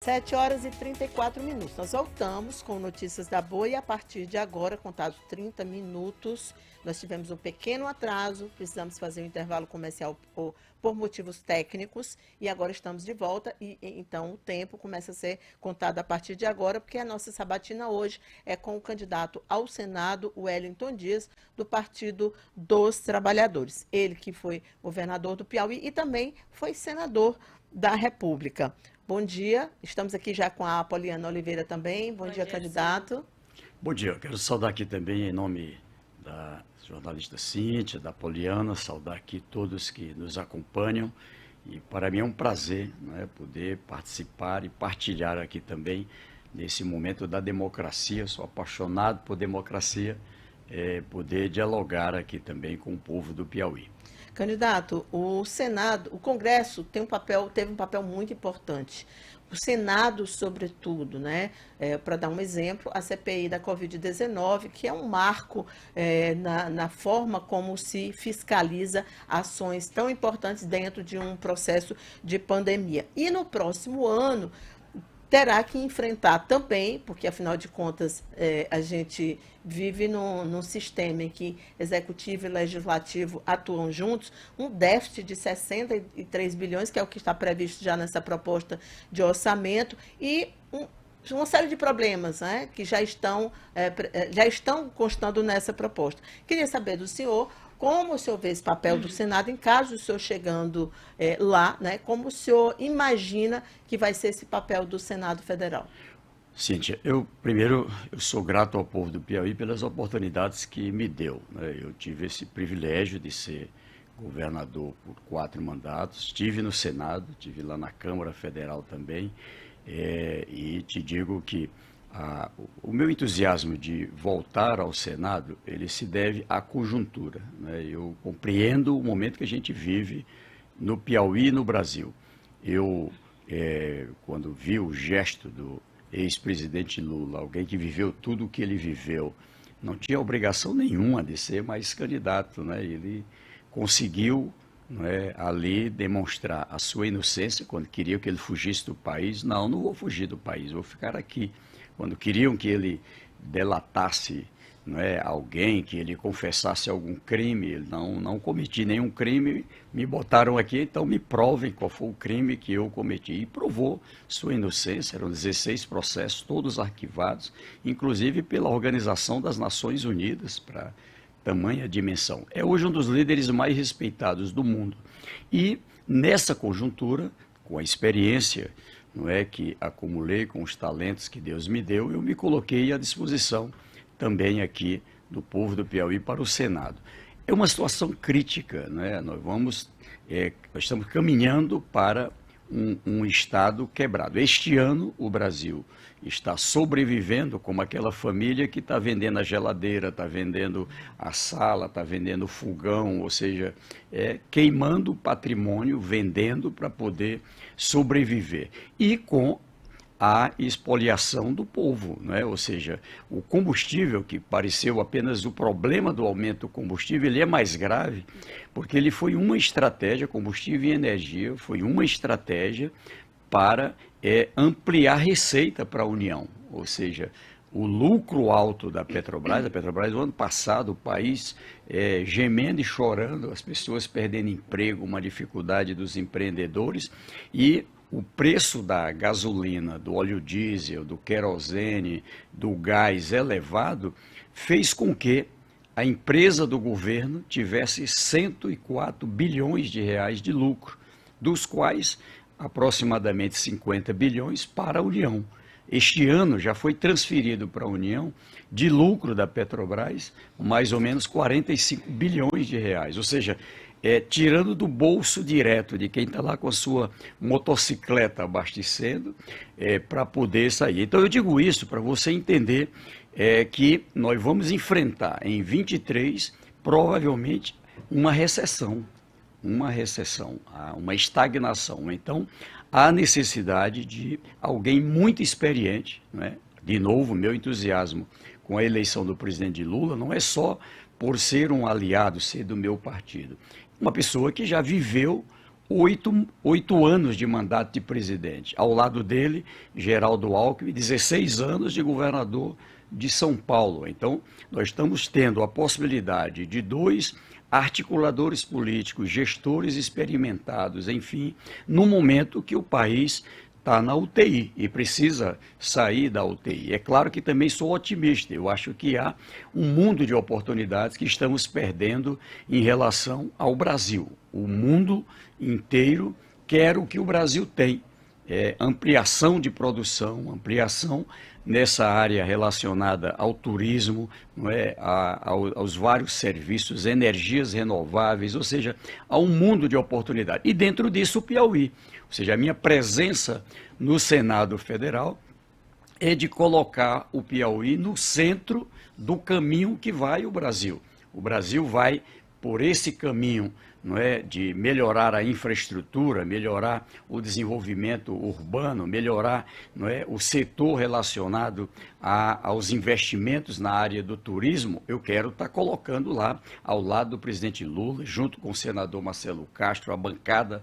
7h34. Nós voltamos com notícias da Boa e a partir de agora, contados 30 minutos, nós tivemos um pequeno atraso, precisamos fazer um intervalo comercial por motivos técnicos e agora estamos de volta e então o tempo começa a ser contado a partir de agora, porque a nossa sabatina hoje é com o candidato ao Senado, o Wellington Dias, do Partido dos Trabalhadores. Ele que foi governador do Piauí e também foi senador da República. Bom dia, estamos aqui já com a Poliana Oliveira também. Bom dia, candidato. Bom dia, eu quero saudar aqui também em nome da jornalista Cíntia, da Poliana, saudar aqui todos que nos acompanham e para mim é um prazer, né, poder participar e partilhar aqui também nesse momento da democracia. Sou apaixonado por democracia, poder dialogar aqui também com o povo do Piauí. Candidato, o Senado, o Congresso teve um papel muito importante. O Senado, sobretudo, né? Para dar um exemplo, a CPI da Covid-19, que é um marco na forma como se fiscaliza ações tão importantes dentro de um processo de pandemia. E no próximo ano terá que enfrentar também, porque afinal de contas a gente vive num sistema em que executivo e legislativo atuam juntos, um déficit de 63 bilhões, que é o que está previsto já nessa proposta de orçamento, e uma série de problemas, né, que já estão constando nessa proposta. Queria saber do senhor como o senhor vê esse papel do Senado, em caso do senhor chegando lá, né? Como o senhor imagina que vai ser esse papel do Senado Federal? Cíntia, eu sou grato ao povo do Piauí pelas oportunidades que me deu, né? Eu tive esse privilégio de ser governador por 4 mandatos, estive no Senado, estive lá na Câmara Federal também, e te digo que o meu entusiasmo de voltar ao Senado, ele se deve à conjuntura, né? Eu compreendo o momento que a gente vive no Piauí e no Brasil. Eu, quando vi o gesto do ex-presidente Lula, alguém que viveu tudo o que ele viveu, não tinha obrigação nenhuma de ser mais candidato, né? Ele conseguiu, né, ali demonstrar a sua inocência quando queria que ele fugisse do país. Não vou fugir do país, vou ficar aqui. Quando queriam que ele delatasse, né, alguém, que ele confessasse algum crime, ele não cometi nenhum crime, me botaram aqui, então me provem qual foi o crime que eu cometi. E provou sua inocência, eram 16 processos, todos arquivados, inclusive pela Organização das Nações Unidas, para tamanha dimensão. É hoje um dos líderes mais respeitados do mundo. E nessa conjuntura, com a experiência, não é, que acumulei com os talentos que Deus me deu, eu me coloquei à disposição também aqui do povo do Piauí para o Senado. É uma situação crítica, né? Nós estamos caminhando para um Estado quebrado. Este ano o Brasil está sobrevivendo como aquela família que está vendendo a geladeira, está vendendo a sala, está vendendo o fogão, ou seja, queimando o patrimônio, vendendo para poder sobreviver. E com a expoliação do povo, né? Ou seja, o combustível, que pareceu apenas o problema do aumento do combustível, ele é mais grave, porque ele foi uma estratégia, combustível e energia, foi uma estratégia para ampliar receita para a União, ou seja, o lucro alto da Petrobras, no ano passado, o país gemendo e chorando, as pessoas perdendo emprego, uma dificuldade dos empreendedores, e o preço da gasolina, do óleo diesel, do querosene, do gás elevado, fez com que a empresa do governo tivesse 104 bilhões de reais de lucro, dos quais aproximadamente 50 bilhões para a União. Este ano já foi transferido para a União, de lucro da Petrobras, mais ou menos 45 bilhões de reais, ou seja, tirando do bolso direto de quem está lá com a sua motocicleta abastecendo, para poder sair. Então eu digo isso para você entender que nós vamos enfrentar em 23 provavelmente uma recessão, uma estagnação. Então há necessidade de alguém muito experiente, né? De novo, meu entusiasmo com a eleição do presidente Lula não é só por ser um aliado, ser do meu partido. Uma pessoa que já viveu oito anos de mandato de presidente. Ao lado dele, Geraldo Alckmin, 16 anos de governador de São Paulo. Então, nós estamos tendo a possibilidade de dois articuladores políticos, gestores experimentados, enfim, no momento que o país está na UTI e precisa sair da UTI. É claro que também sou otimista, eu acho que há um mundo de oportunidades que estamos perdendo em relação ao Brasil. O mundo inteiro quer o que o Brasil tem, ampliação de produção, ampliação nessa área relacionada ao turismo, não é? Aos vários serviços, energias renováveis, ou seja, há um mundo de oportunidades. E dentro disso o Piauí, ou seja, a minha presença no Senado Federal é de colocar o Piauí no centro do caminho que vai o Brasil. O Brasil vai por esse caminho, não é, de melhorar a infraestrutura, melhorar o desenvolvimento urbano, melhorar, não é, o setor relacionado aos investimentos na área do turismo. Eu quero estar colocando lá, ao lado do presidente Lula, junto com o senador Marcelo Castro, a bancada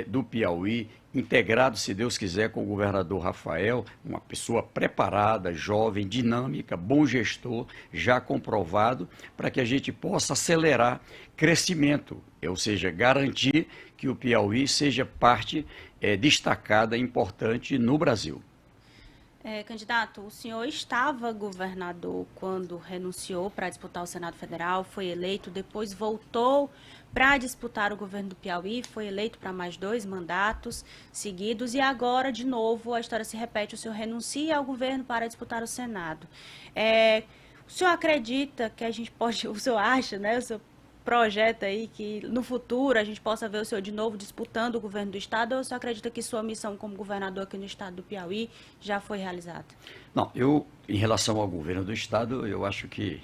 do Piauí, integrado, se Deus quiser, com o governador Rafael, uma pessoa preparada, jovem, dinâmica, bom gestor, já comprovado, para que a gente possa acelerar crescimento, ou seja, garantir que o Piauí seja parte destacada, importante no Brasil. Candidato, o senhor estava governador quando renunciou para disputar o Senado Federal, foi eleito, depois voltou para disputar o governo do Piauí, foi eleito para mais 2 mandatos seguidos e agora, de novo, a história se repete, o senhor renuncia ao governo para disputar o Senado. O senhor acredita que a gente pode, o senhor acha, né, o senhor projeta aí que no futuro a gente possa ver o senhor de novo disputando o governo do estado, ou o senhor acredita que sua missão como governador aqui no estado do Piauí já foi realizada? Não, em relação ao governo do estado, eu acho que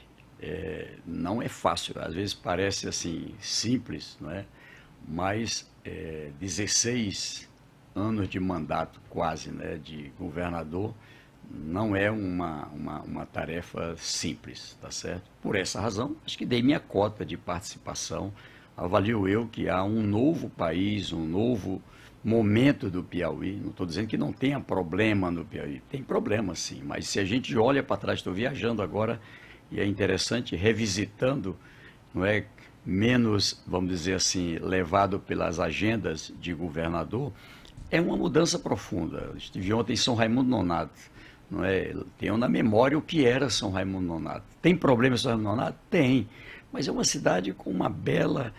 não é fácil. Às vezes parece assim simples, não é? Mas 16 anos de mandato quase, né, de governador, não é uma tarefa simples, tá certo? Por essa razão, acho que dei minha cota de participação. Avalio eu que há um novo país, um novo momento do Piauí. Não estou dizendo que não tenha problema no Piauí. Tem problema, sim, mas se a gente olha para trás, estou viajando agora e é interessante, revisitando, não é, menos, vamos dizer assim, levado pelas agendas de governador, é uma mudança profunda. Estive ontem em São Raimundo Nonato. Não é? Tenho na memória o que era São Raimundo Nonato. Tem problema em São Raimundo Nonato? Tem, mas é uma cidade com uma bela,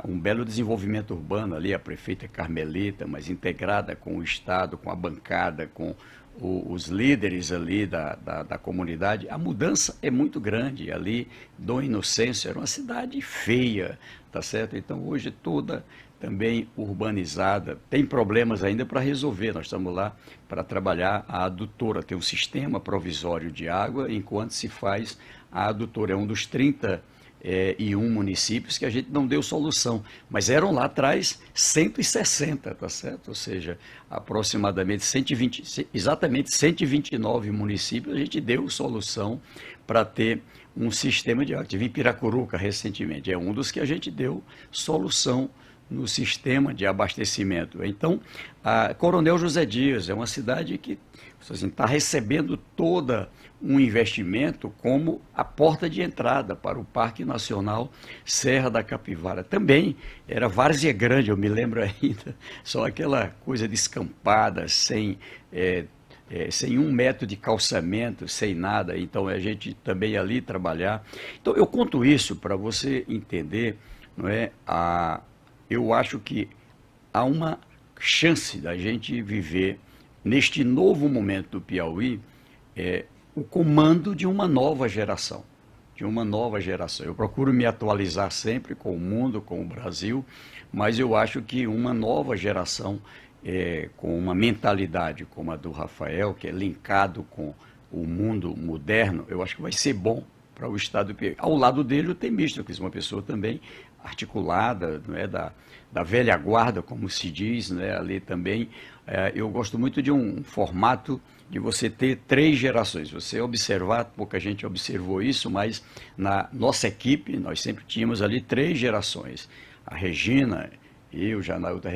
um belo desenvolvimento urbano ali, a prefeita Carmelita, mas integrada com o Estado, com a bancada, com os líderes ali da comunidade. A mudança é muito grande ali. Dom Inocêncio era uma cidade feia, tá certo? Então hoje toda também urbanizada, tem problemas ainda para resolver. Nós estamos lá para trabalhar a adutora, tem um sistema provisório de água, enquanto se faz a adutora. É um dos 31 municípios que a gente não deu solução, mas eram lá atrás 160, tá certo? Ou seja, aproximadamente 120, exatamente 129 municípios a gente deu solução para ter um sistema de água. Tive em Piracuruca recentemente, é um dos que a gente deu solução no sistema de abastecimento. Então, a Coronel José Dias é uma cidade que está recebendo todo um investimento como a porta de entrada para o Parque Nacional Serra da Capivara. Também era várzea grande, eu me lembro ainda, só aquela coisa descampada, sem 1 metro de calçamento, sem nada. Então, a gente também ali trabalhar. Então, eu conto isso para você entender, não é, eu acho que há uma chance da gente viver, neste novo momento do Piauí, o comando de uma nova geração. Eu procuro me atualizar sempre com o mundo, com o Brasil, mas eu acho que uma nova geração, com uma mentalidade como a do Rafael, que é linkado com o mundo moderno, eu acho que vai ser bom para o estado do Piauí. Ao lado dele, o Temístocles, uma pessoa também articulada, não é, da velha guarda, como se diz, né, ali também. Eu gosto muito de um formato de você ter 3 gerações. Você observar, pouca gente observou isso, mas na nossa equipe nós sempre tínhamos ali 3 gerações. A Regina, eu já na outra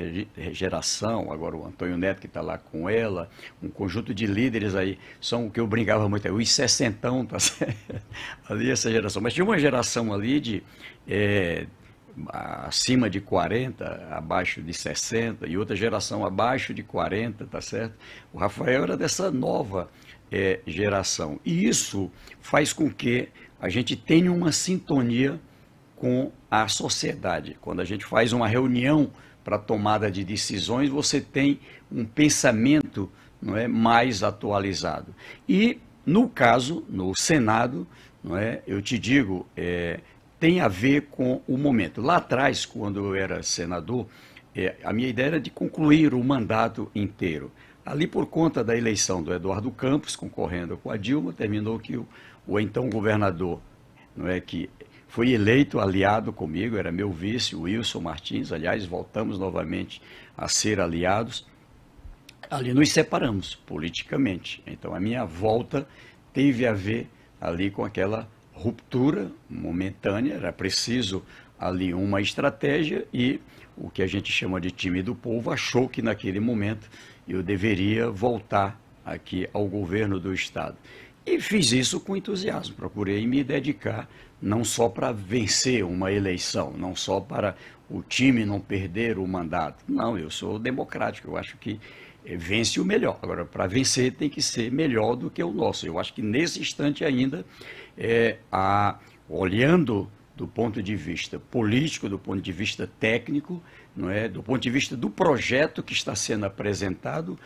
geração, agora o Antônio Neto que está lá com ela, um conjunto de líderes aí, são o que eu brincava muito, os sessentão, tá certo? Ali essa geração. Mas tinha uma geração ali de acima de 40, abaixo de 60, e outra geração abaixo de 40, tá certo? O Rafael era dessa nova geração. E isso faz com que a gente tenha uma sintonia com a sociedade. Quando a gente faz uma reunião para tomada de decisões, você tem um pensamento, não é, mais atualizado. E, no caso, no Senado, não é, eu te digo, tem a ver com o momento. Lá atrás, quando eu era senador, a minha ideia era de concluir o mandato inteiro. Ali, por conta da eleição do Eduardo Campos, concorrendo com a Dilma, terminou que o então governador, não é, que foi eleito aliado comigo, era meu vice, o Wilson Martins, aliás, voltamos novamente a ser aliados. Ali nos separamos politicamente. Então, a minha volta teve a ver ali com aquela ruptura momentânea, era preciso ali uma estratégia e o que a gente chama de time do povo achou que naquele momento eu deveria voltar aqui ao governo do Estado. E fiz isso com entusiasmo, procurei me dedicar não só para vencer uma eleição, não só para o time não perder o mandato. Não, eu sou democrático, eu acho que vence o melhor. Agora, para vencer tem que ser melhor do que o nosso. Eu acho que nesse instante ainda, olhando do ponto de vista político, do ponto de vista técnico, não é, do ponto de vista do projeto que está sendo apresentado,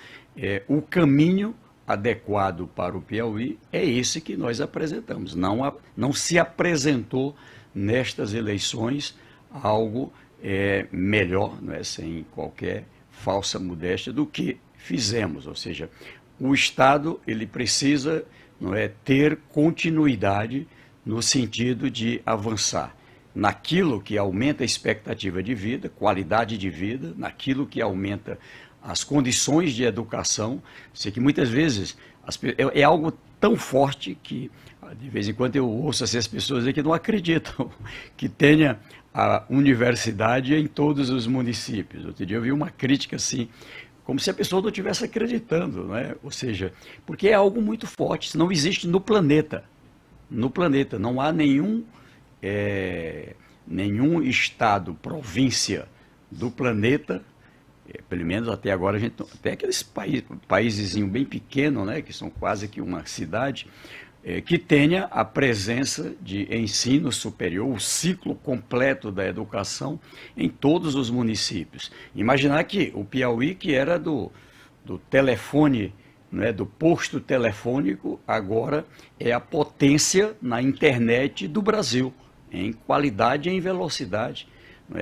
o caminho adequado para o Piauí é esse que nós apresentamos. Não se apresentou nestas eleições algo melhor, não é, sem qualquer falsa modéstia, do que fizemos. Ou seja, o Estado ele precisa, não é, ter continuidade no sentido de avançar naquilo que aumenta a expectativa de vida, qualidade de vida, naquilo que aumenta as condições de educação. Sei que muitas vezes é algo tão forte que de vez em quando eu ouço assim, as pessoas dizer que não acreditam que tenha a universidade em todos os municípios. Outro dia eu vi uma crítica assim, como se a pessoa não estivesse acreditando, né? Ou seja, porque é algo muito forte, isso não existe no planeta. No planeta não há nenhum estado, província do planeta, pelo menos até agora, até aqueles paísezinho bem pequeno, né, que são quase que uma cidade, que tenha a presença de ensino superior, o ciclo completo da educação em todos os municípios. Imaginar que o Piauí, que era do telefone, né, do posto telefônico, agora é a potência na internet do Brasil, em qualidade e em velocidade.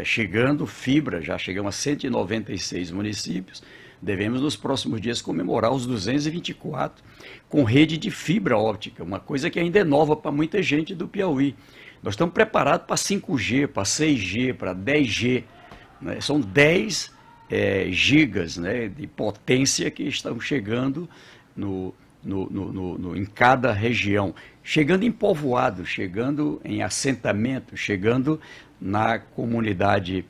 Chegando fibra, já chegamos a 196 municípios, devemos nos próximos dias comemorar os 224 com rede de fibra óptica, uma coisa que ainda é nova para muita gente do Piauí. Nós estamos preparados para 5G, para 6G, para 10G, né? São 10 gigas, né, de potência que estão chegando em cada região, chegando em povoado, chegando em assentamento, chegando na comunidade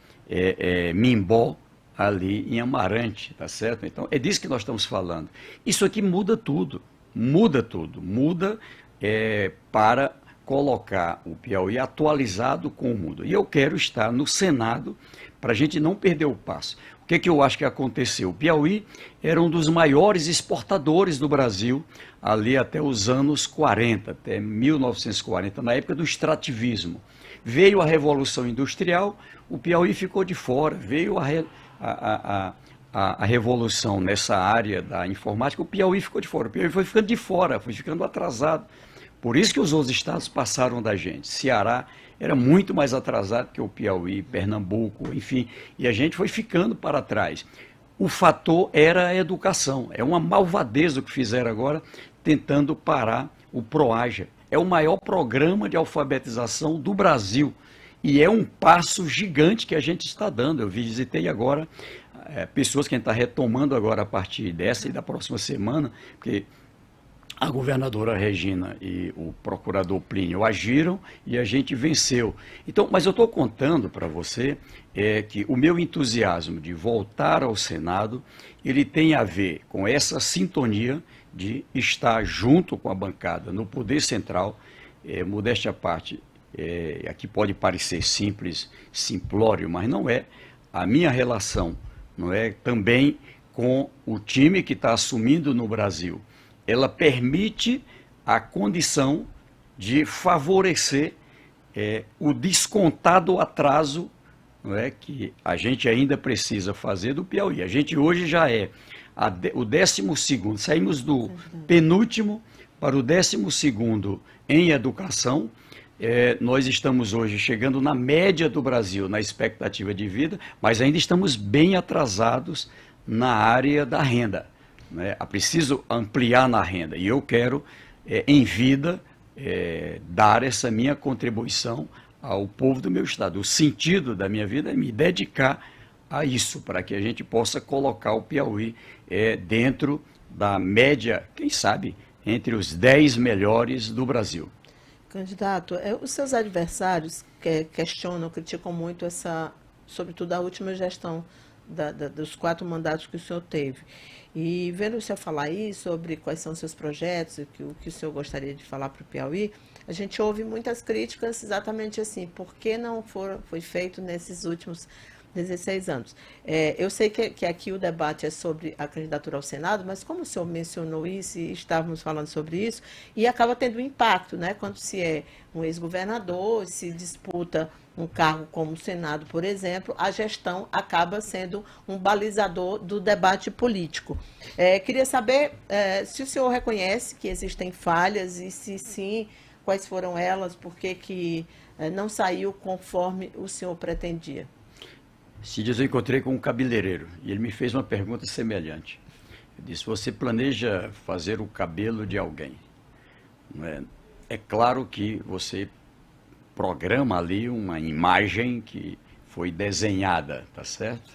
Mimbó, ali em Amarante, tá certo? Então, é disso que nós estamos falando. Isso aqui muda tudo, muda para colocar o Piauí atualizado com o mundo. E eu quero estar no Senado para a gente não perder o passo. O que eu acho que aconteceu? O Piauí era um dos maiores exportadores do Brasil ali até os anos 40, até 1940, na época do extrativismo. Veio a Revolução Industrial, o Piauí ficou de fora, veio a revolução nessa área da informática, o Piauí ficou de fora, o Piauí foi ficando de fora, foi ficando atrasado. Por isso que os outros estados passaram da gente. Ceará era muito mais atrasado que o Piauí, Pernambuco, enfim, e a gente foi ficando para trás. O fator era a educação, é uma malvadez o que fizeram agora, tentando parar o PROAJA. É o maior programa de alfabetização do Brasil e é um passo gigante que a gente está dando. Eu visitei agora pessoas que a gente está retomando agora a partir dessa e da próxima semana, porque a governadora Regina e o procurador Plínio agiram e a gente venceu. Então, mas eu estou contando para você que o meu entusiasmo de voltar ao Senado, ele tem a ver com essa sintonia de estar junto com a bancada no Poder Central, modéstia à parte, aqui pode parecer simples, simplório, mas não é. A minha relação não é também com o time que está assumindo no Brasil. Ela permite a condição de favorecer o descontado atraso, não é, que a gente ainda precisa fazer do Piauí. A gente hoje já é o 12º, saímos do penúltimo para o 12º em educação. Nós estamos hoje chegando na média do Brasil, na expectativa de vida, mas ainda estamos bem atrasados na área da renda. Né? É preciso ampliar na renda e eu quero, em vida, dar essa minha contribuição ao povo do meu estado. O sentido da minha vida é me dedicar a isso, para que a gente possa colocar o Piauí dentro da média, quem sabe, entre os 10 melhores do Brasil. Candidato, os seus adversários questionam, criticam muito sobretudo a última gestão dos 4 mandatos que o senhor teve. E vendo o senhor falar aí sobre quais são os seus projetos, o que o senhor gostaria de falar para o Piauí, a gente ouve muitas críticas exatamente assim, por que não foi feito nesses últimos 16 anos. Eu sei que aqui o debate é sobre a candidatura ao Senado, mas como o senhor mencionou isso e estávamos falando sobre isso, e acaba tendo impacto, né? Quando se é um ex-governador, se disputa um cargo como o Senado, por exemplo, a gestão acaba sendo um balizador do debate político. Queria saber se o senhor reconhece que existem falhas e, se sim, quais foram elas, por que não saiu conforme o senhor pretendia. Esses dias eu encontrei com um cabeleireiro e ele me fez uma pergunta semelhante. Ele disse: você planeja fazer o cabelo de alguém? É claro que você programa ali uma imagem que foi desenhada, tá certo?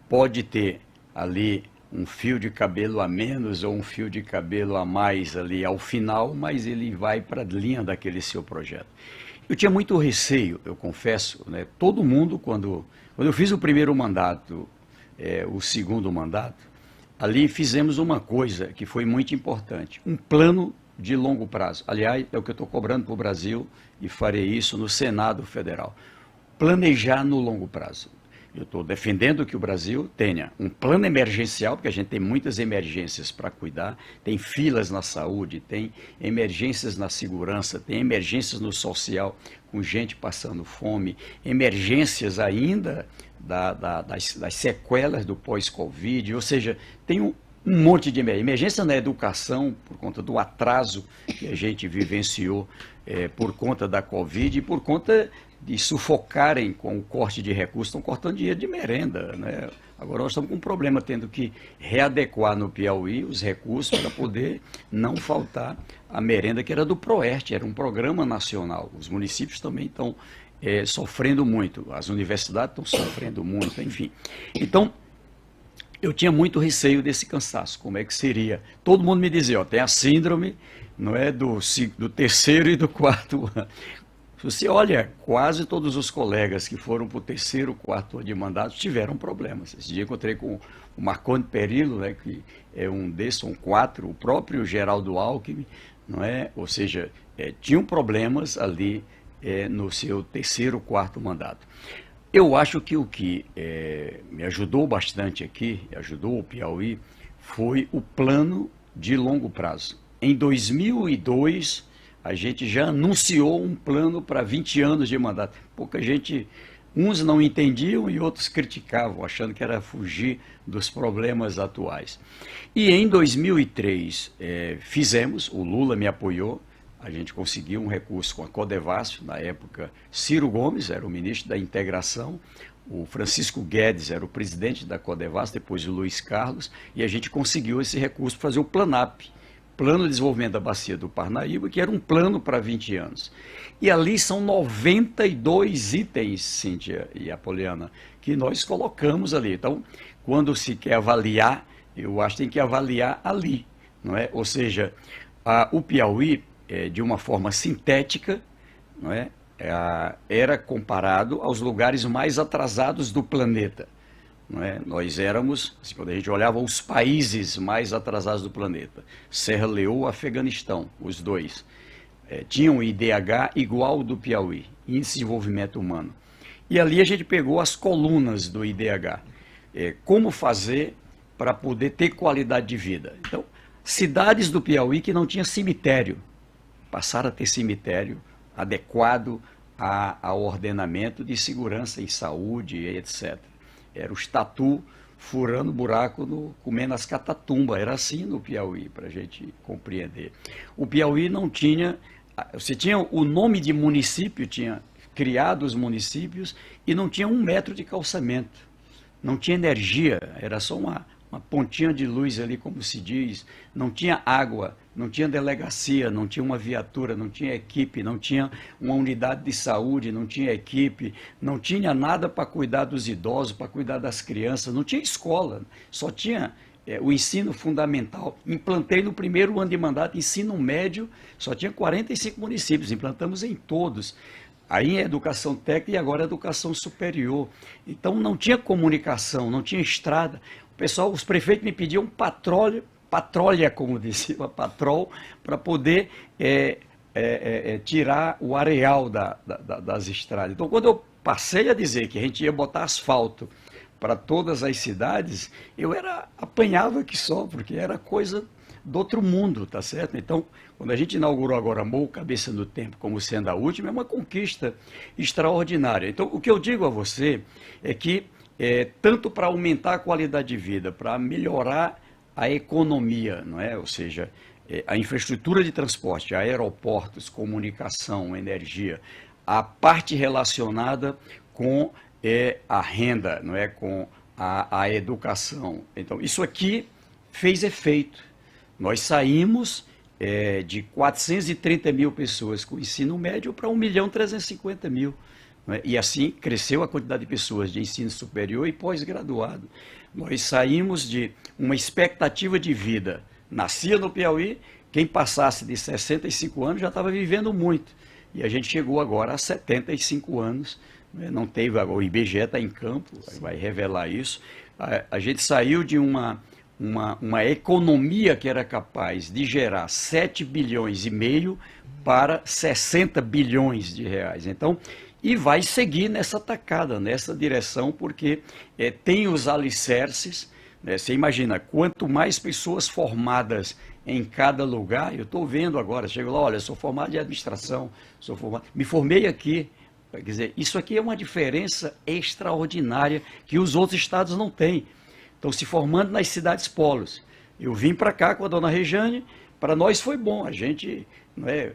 Pode ter ali um fio de cabelo a menos ou um fio de cabelo a mais ali ao final, mas ele vai para a linha daquele seu projeto. Eu tinha muito receio, eu confesso, né? Todo mundo, quando eu fiz o primeiro mandato, o segundo mandato, ali fizemos uma coisa que foi muito importante, um plano de longo prazo. Aliás, é o que eu estou cobrando para o Brasil e farei isso no Senado Federal. Planejar no longo prazo. Eu estou defendendo que o Brasil tenha um plano emergencial, porque a gente tem muitas emergências para cuidar, tem filas na saúde, tem emergências na segurança, tem emergências no social, com gente passando fome, emergências ainda das sequelas do pós-Covid, ou seja, tem um monte de emergência na educação, por conta do atraso que a gente vivenciou por conta da Covid e por conta de sufocarem com o corte de recursos, estão cortando dinheiro de merenda, né? Agora nós estamos com um problema, tendo que readequar no Piauí os recursos para poder não faltar a merenda que era do PROERTE, era um programa nacional. Os municípios também estão sofrendo muito, as universidades estão sofrendo muito, enfim. Então, eu tinha muito receio desse cansaço, como é que seria? Todo mundo me dizia, tem a síndrome, não é, do 3º e do 4º ano. Se você olha, quase todos os colegas que foram para o 3º, 4º ano de mandato tiveram problemas. Esse dia eu encontrei com o Marconi Perillo, né, que é um desses, são 4, o próprio Geraldo Alckmin, não é? Ou seja, tinham problemas ali no seu 3º, 4º mandato. Eu acho que o que me ajudou bastante aqui, ajudou o Piauí, foi o plano de longo prazo. Em 2002, a gente já anunciou um plano para 20 anos de mandato. Pouca gente, uns não entendiam e outros criticavam, achando que era fugir dos problemas atuais. E em 2003, fizemos, o Lula me apoiou, a gente conseguiu um recurso com a Codevasf, na época Ciro Gomes era o ministro da Integração, o Francisco Guedes era o presidente da Codevasf, depois o Luiz Carlos, e a gente conseguiu esse recurso para fazer o PLANAP, Plano de Desenvolvimento da Bacia do Parnaíba, que era um plano para 20 anos. E ali são 92 itens, Cíntia e Apoliana, que nós colocamos ali. Então, quando se quer avaliar, eu acho que tem que avaliar ali. não é? Ou seja, o Piauí, de uma forma sintética, não é? Era comparado aos lugares mais atrasados do planeta. Não é? Nós éramos, assim, quando a gente olhava os países mais atrasados do planeta, Serra Leoa, Afeganistão, os dois, tinham IDH igual ao do Piauí, Índice de Desenvolvimento Humano. E ali a gente pegou as colunas do IDH, como fazer para poder ter qualidade de vida. Então, cidades do Piauí que não tinham cemitério, passaram a ter cemitério adequado ao ordenamento de segurança em saúde, etc. Era os tatu furando buraco, comendo as catatumbas. Era assim no Piauí, para a gente compreender. O Piauí não tinha... Você tinha o nome de município, tinha criado os municípios e não tinha 1 metro de calçamento. Não tinha energia, era só uma pontinha de luz ali, como se diz. Não tinha água, não tinha delegacia, não tinha uma viatura, não tinha equipe, não tinha uma unidade de saúde, não tinha equipe, não tinha nada para cuidar dos idosos, para cuidar das crianças, não tinha escola, só tinha o ensino fundamental. Implantei no primeiro ano de mandato, ensino médio, só tinha 45 municípios, implantamos em todos. Aí é educação técnica e agora é educação superior. Então não tinha comunicação, não tinha estrada. Pessoal, os prefeitos me pediam patrulha, como disse, patrol, para poder tirar o areal das estradas. Então, quando eu passei a dizer que a gente ia botar asfalto para todas as cidades, eu apanhava aqui só, porque era coisa do outro mundo, tá certo? Então, quando a gente inaugurou agora a MOU, Cabeça do Tempo, como sendo a última, é uma conquista extraordinária. Então, o que eu digo a você é que tanto para aumentar a qualidade de vida, para melhorar a economia, não é? Ou seja, a infraestrutura de transporte, aeroportos, comunicação, energia, a parte relacionada com a renda, não é? Com a educação. Então, isso aqui fez efeito. Nós saímos de 430 mil pessoas com ensino médio para 1.350.000. E assim cresceu a quantidade de pessoas de ensino superior e pós-graduado. Nós saímos de uma expectativa de vida. Nascia no Piauí, quem passasse de 65 anos já estava vivendo muito. E a gente chegou agora a 75 anos. Não teve, o IBGE está em campo, vai revelar isso. A gente saiu de uma economia que era capaz de gerar 7 bilhões e meio para 60 bilhões de reais. Então, e vai seguir nessa tacada, nessa direção, porque tem os alicerces, né? Você imagina, quanto mais pessoas formadas em cada lugar, eu estou vendo agora, chego lá, olha, sou formado em administração, me formei aqui, quer dizer, isso aqui é uma diferença extraordinária que os outros estados não têm. Estão se formando nas cidades polos. Eu vim para cá com a dona Rejane, para nós foi bom, a gente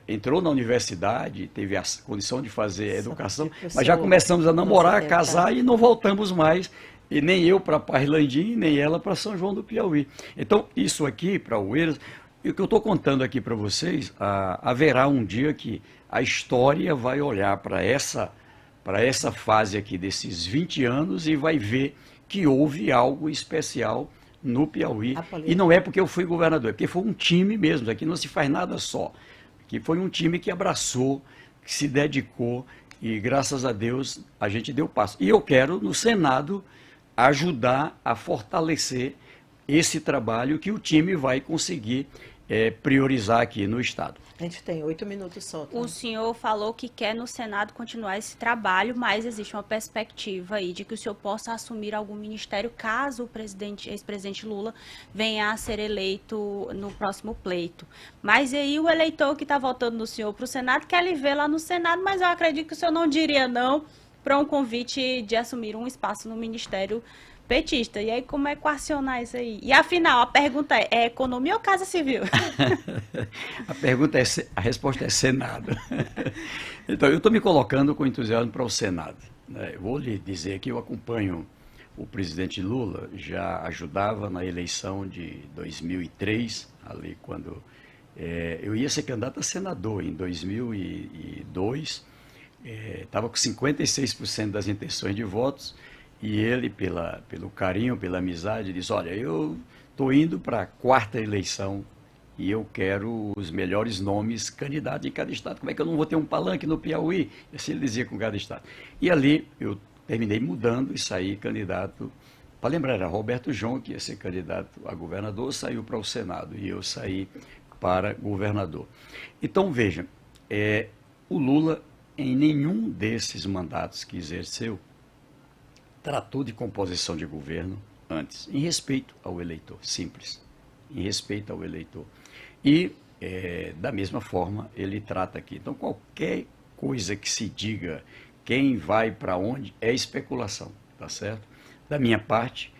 entrou na universidade, teve a condição de fazer educação, mas já começamos a namorar, a casar e não voltamos mais, e nem eu para Parlandim, nem ela para São João do Piauí. Então, isso aqui para Oeiras, e o que eu estou contando aqui para vocês, haverá um dia que a história vai olhar para essa fase aqui desses 20 anos e vai ver que houve algo especial no Piauí. E não é porque eu fui governador, é porque foi um time mesmo, aqui não se faz nada só. Aqui foi um time que abraçou, que se dedicou e, graças a Deus, a gente deu passo. E eu quero, no Senado, ajudar a fortalecer esse trabalho que o time vai conseguir priorizar aqui no Estado. A gente tem 8 minutos só. Tá? O senhor falou que quer no Senado continuar esse trabalho, mas existe uma perspectiva aí de que o senhor possa assumir algum ministério caso o ex-presidente Lula venha a ser eleito no próximo pleito. Mas aí o eleitor que está votando no senhor para o Senado quer lhe ver lá no Senado, mas eu acredito que o senhor não diria não para um convite de assumir um espaço no ministério petista. E aí, como é equacionar isso aí? E afinal, a pergunta é economia ou Casa Civil? A resposta é Senado. Então, eu estou me colocando com entusiasmo para o Senado. Eu vou lhe dizer que eu acompanho o presidente Lula, já ajudava na eleição de 2003, ali quando eu ia ser candidato a senador em 2002, estava com 56% das intenções de votos. E ele, pelo carinho, pela amizade, disse, olha, eu estou indo para a 4ª eleição e eu quero os melhores nomes candidatos em cada estado. Como é que eu não vou ter um palanque no Piauí? Assim ele dizia com cada estado. E ali eu terminei mudando e saí candidato. Para lembrar, era Roberto João, que ia ser candidato a governador, saiu para o Senado e eu saí para governador. Então, veja, o Lula, em nenhum desses mandatos que exerceu, tratou de composição de governo antes, em respeito ao eleitor, simples, em respeito ao eleitor. E, da mesma forma, ele trata aqui. Então, qualquer coisa que se diga quem vai para onde é especulação, tá certo? Da minha parte,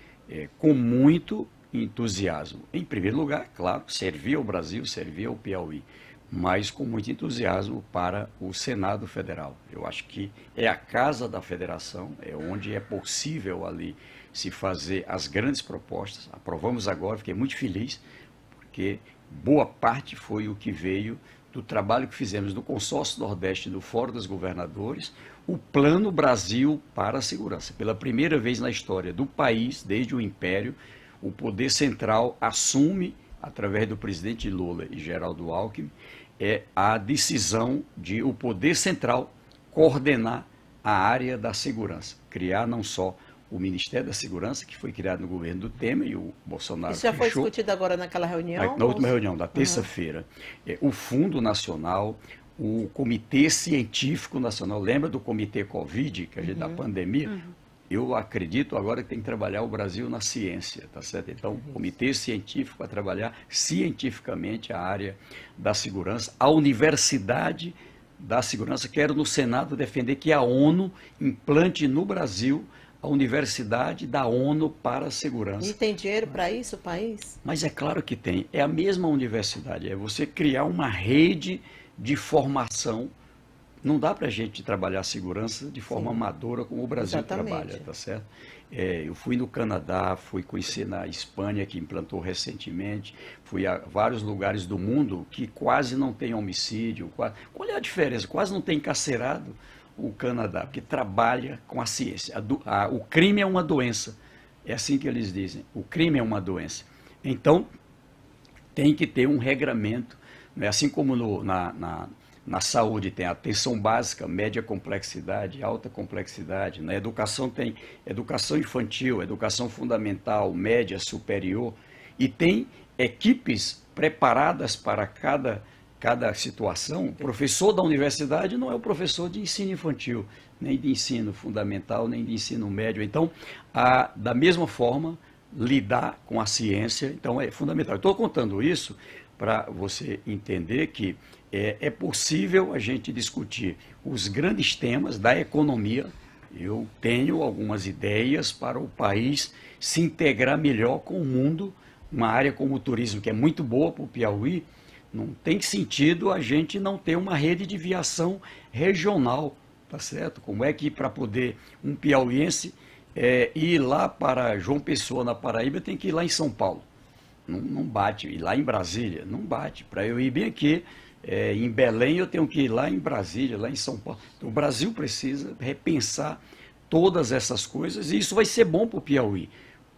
com muito entusiasmo. Em primeiro lugar, claro, servir ao Brasil, servir ao Piauí, mas com muito entusiasmo para o Senado Federal. Eu acho que é a casa da federação, é onde é possível ali se fazer as grandes propostas. Aprovamos agora, fiquei muito feliz, porque boa parte foi o que veio do trabalho que fizemos no Consórcio Nordeste do Fórum dos Governadores, o Plano Brasil para a Segurança. Pela primeira vez na história do país, desde o Império, o poder central assume, através do presidente Lula e Geraldo Alckmin, a decisão de o poder central coordenar a área da segurança, criar não só o Ministério da Segurança, que foi criado no governo do Temer, e o Bolsonaro Isso já foi fechou, discutido agora naquela reunião? na última reunião da terça-feira, o Fundo Nacional, o Comitê Científico Nacional, lembra do Comitê Covid, que a gente da pandemia? Eu acredito agora que tem que trabalhar o Brasil na ciência, tá certo? Então, o Comitê Científico vai trabalhar cientificamente a área da segurança, a Universidade da Segurança. Quero no Senado defender que a ONU implante no Brasil a Universidade da ONU para a Segurança. E tem dinheiro para isso, o país? Mas é claro que tem. É a mesma universidade. É você criar uma rede de formação. Não dá para a gente trabalhar a segurança de forma amadora como o Brasil trabalha, tá certo? Eu fui no Canadá, fui conhecer na Espanha, que implantou recentemente, fui a vários lugares do mundo que quase não tem homicídio. Qual é a diferença? Quase não tem encarcerado o Canadá, porque trabalha com a ciência. O crime é uma doença, é assim que eles dizem, o crime é uma doença. Então, tem que ter um regramento, né? Assim como na saúde tem atenção básica, média complexidade, alta complexidade. Na educação tem educação infantil, educação fundamental, média, superior. E tem equipes preparadas para cada situação. O professor da universidade não é o professor de ensino infantil, nem de ensino fundamental, nem de ensino médio. Então, da mesma forma, lidar com a ciência, então é fundamental. Estou contando isso para você entender que é possível a gente discutir os grandes temas da economia. Eu tenho algumas ideias para o país se integrar melhor com o mundo. Uma área como o turismo, que é muito boa para o Piauí, não tem sentido a gente não ter uma rede de viação regional, tá certo? Como é que para poder um piauiense ir lá para João Pessoa, na Paraíba, tem que ir lá em São Paulo? Não bate. E lá em Brasília, não bate. Para eu ir bem aqui, em Belém, eu tenho que ir lá em Brasília, lá em São Paulo. Então, o Brasil precisa repensar todas essas coisas e isso vai ser bom para o Piauí,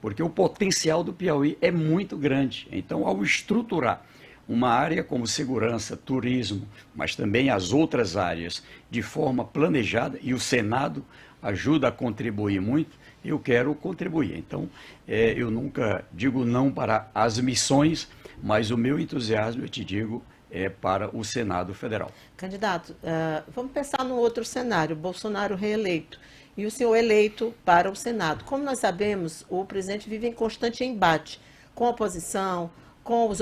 porque o potencial do Piauí é muito grande. Então, ao estruturar uma área como segurança, turismo, mas também as outras áreas de forma planejada, e o Senado ajuda a contribuir muito, eu quero contribuir. Então, eu nunca digo não para as missões, mas o meu entusiasmo, eu te digo, é para o Senado Federal. Candidato, vamos pensar num outro cenário, Bolsonaro reeleito e o senhor eleito para o Senado. Como nós sabemos, o presidente vive em constante embate com a oposição, com os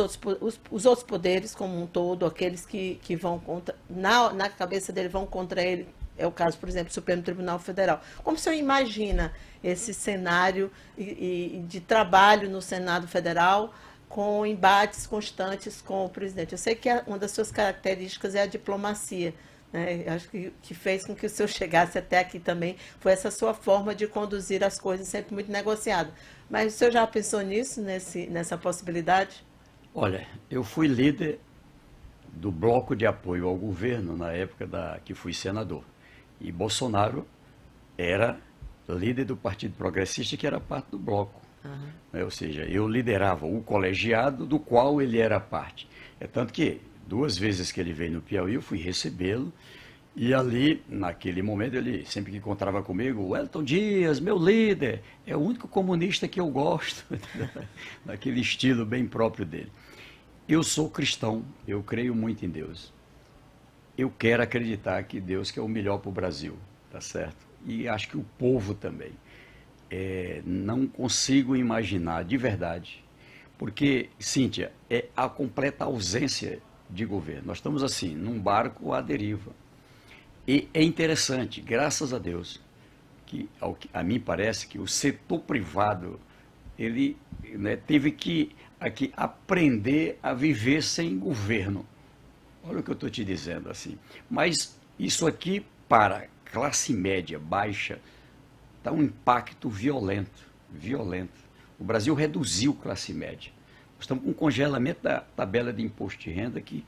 outros poderes como um todo, aqueles que vão contra, na cabeça dele vão contra ele, é o caso, por exemplo, do Supremo Tribunal Federal. Como o senhor imagina esse cenário de trabalho no Senado Federal com embates constantes com o presidente? Eu sei que uma das suas características é a diplomacia, né? Acho que fez com que o senhor chegasse até aqui também, foi essa sua forma de conduzir as coisas, sempre muito negociado. Mas o senhor já pensou nisso, nessa possibilidade? Olha, eu fui líder do bloco de apoio ao governo na época que fui senador. E Bolsonaro era líder do Partido Progressista, que era parte do bloco. Ou seja, eu liderava o colegiado do qual ele era parte. É tanto que 2 vezes que ele veio no Piauí, eu fui recebê-lo. E ali, naquele momento, ele sempre que encontrava comigo, Wellington Dias, meu líder, é o único comunista que eu gosto, naquele estilo bem próprio dele. Eu sou cristão, eu creio muito em Deus. Eu quero acreditar que Deus quer o melhor para o Brasil, tá certo? E acho que o povo também. Não consigo imaginar de verdade, porque, Cíntia, é a completa ausência de governo. Nós estamos assim, num barco à deriva. E é interessante, graças a Deus, que a mim parece que o setor privado, ele, né, teve que aqui aprender a viver sem governo. Olha o que eu estou te dizendo assim. Mas isso aqui, para a classe média baixa, está um impacto violento, violento. O Brasil reduziu classe média. Nós estamos com um congelamento da tabela de imposto de renda que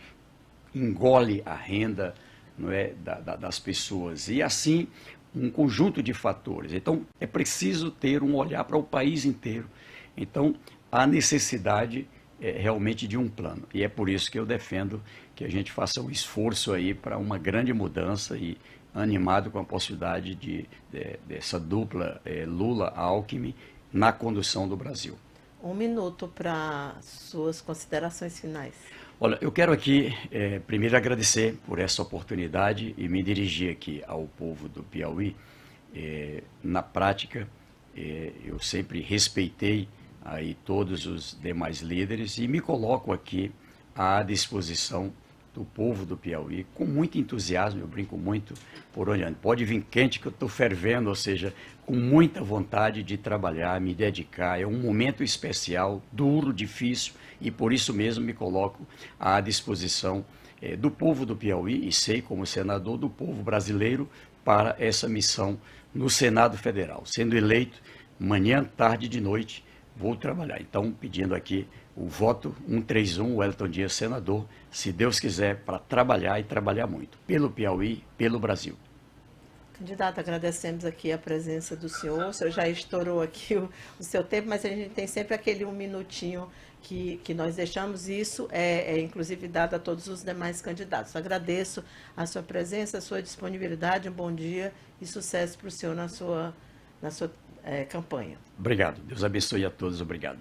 engole a renda, não é, das pessoas. E assim, um conjunto de fatores. Então, é preciso ter um olhar para o país inteiro. Então, há necessidade realmente de um plano. E é por isso que eu defendo que a gente faça um esforço aí para uma grande mudança e animado com a possibilidade dessa dupla Lula-Alckmin na condução do Brasil. 1 minuto para suas considerações finais. Olha, eu quero aqui primeiro agradecer por essa oportunidade e me dirigir aqui ao povo do Piauí. Na prática, eu sempre respeitei aí todos os demais líderes e me coloco aqui à disposição do povo do Piauí com muito entusiasmo. Eu brinco muito por onde ando. Pode vir quente que eu estou fervendo, ou seja, com muita vontade de trabalhar, me dedicar. É um momento especial, duro, difícil, e por isso mesmo me coloco à disposição do povo do Piauí e sei, como senador, do povo brasileiro para essa missão no Senado Federal. Sendo eleito, manhã, tarde e de noite, vou trabalhar. Então, pedindo aqui o voto 131, Wellington Dias, senador, se Deus quiser, para trabalhar e trabalhar muito, pelo Piauí, pelo Brasil. Candidato, agradecemos aqui a presença do senhor. O senhor já estourou aqui o seu tempo, mas a gente tem sempre aquele 1 minutinho que nós deixamos. Isso é inclusive dado a todos os demais candidatos. Agradeço a sua presença, a sua disponibilidade. Um bom dia e sucesso para o senhor na sua campanha. Obrigado. Deus abençoe a todos. Obrigado.